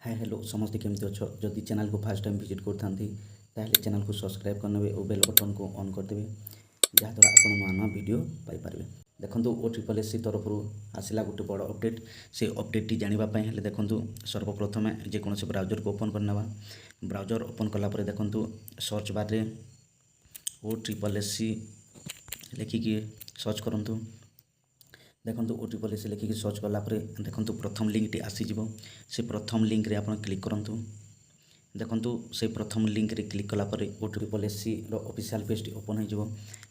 Hi hello समस्ते केमती अच्छ जदि चैनल को फास्ट टाइम विजिट करते चैनल को सब्सक्राइब करने और बेल बटन को ऑन करदे जहाँद्वारा आप नुआ नुआ वीडियो पाइपर। देखो OSSC तरफ आसला गोटे बड़ अपडेट से अपडेट जानापी हेल्ले देखो सर्वप्रथम जेकोसी ब्राउजर को ओपन करना ब्राउजर ओपन कलापर देखो सर्च बार OSSC लिखिकी सर्च करूँ देखो OSSC लिखिकी सर्च कलापर देखो प्रथम लिंक टी आसीज से प्रथम लिंक रे आप क्लिक करूँ देखो से प्रथम लिंक रे क्लिक कलापर OSSC ऑफिशियल पेज ओपन हो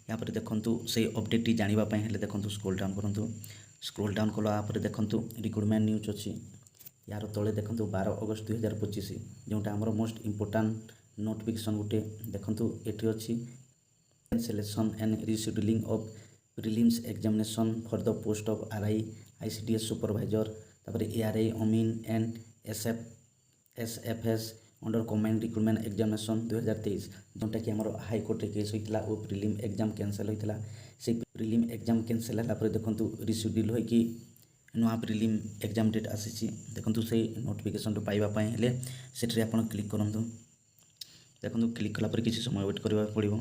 यहाँ पर देखो से अपडेट टी जानापी हेल्ले देखो स्क्रोल डाउन करूँ स्क्रोल डाउन कलापर देखो रिक्रुटमेंट न्यूज अच्छी यार तले देखो 12 अगस्त 2025 जोटा आमर मोस्ट इम्पोर्टाट नोटिफिकेशन गोटे देखो ये अच्छी selection and rescheduling of prelims examination for the post of RI ICDS supervisor तापर ARI अमीन and SFS under command recruitment examination 2023 जोटा कि आमर हाईकोर्ट रे केस होता और प्रीलिम एग्जाम कैंसल होता से प्रीलिम एग्जाम कैंसल है देखो रिशेड्यूल होगी नुआ प्रीलिम एग्जाम डेट आसी देखो से नोटिफिकेशन पाइबापी हेल्ले से आप क्लिक करूँ देखो क्लिक कलापर किसी समय वेट करने पड़ो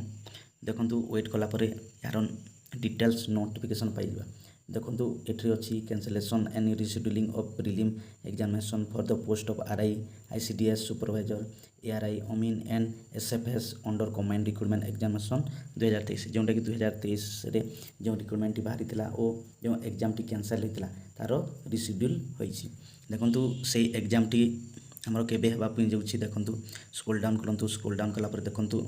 देखो वेट कलापर यार डिटेल्स नोटिफिकेशन पाइबा देखो ये अच्छी cancellation and rescheduling of prelim examination for the post of RI ICDS supervisor ARI अमीन and SFS under command recruitment examination 2023 जोटा कि 2023 रे जो रिक्रुटमेंट बाहरी और जो एग्जाम टी कैंसल होता तार रिशेड्यूल होती देखो से एग्जाम टी आमर केबे हेबापी जाउछि देखो स्क्रोल डाउन करूँ स्क्रोल डाउन कलापर देखो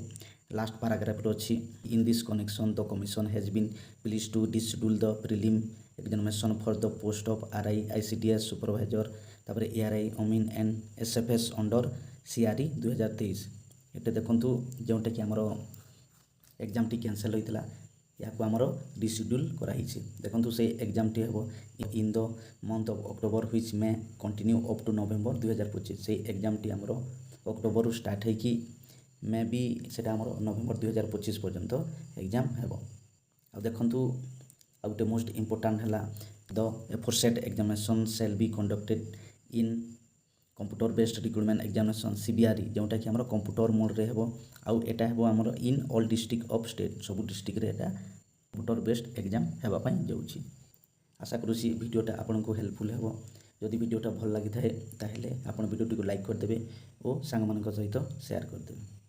लास्ट पैराग्राफ अच्छी in this connection the commission has been please to deschedule the prelim examination for the post of RI ICDS supervisor तापर ARI अमीन एंड SFS अंडर CRE 2023 ये देखो जोटा कि आमर एग्जाम टी कैंसल होता या आमर रिशेड्यूल कराई देखो से एग्जाम टी हम in the month of October which may continue up to November 2025 से एग्जाम टी आमर अक्टोबर स्टार्ट होगी मे भी से नवेम्बर 2025 पर्यंत एग्जाम हेब आ देखु आ गोटे मोस्ट इम्पोर्टाट है the aforesaid examination shall be conducted in computer based recruitment examination CBRE जोटा कि आमर कंप्यूटर मोड रे हेबो आउ एटा हेबो आमर in all district of state सब डिस्ट्रिक्ट रे एटा कंप्यूटर बेस्ड एग्जाम हेबा पई जाउछि। आशा करूछि वीडियोटा आपनको हेल्पफुल हेबो जदि वीडियोटा भल लागि थाए ताहेले आपण वीडियोटी को लाइक कर देबे और सांग मानक सहित शेयर कर देबे।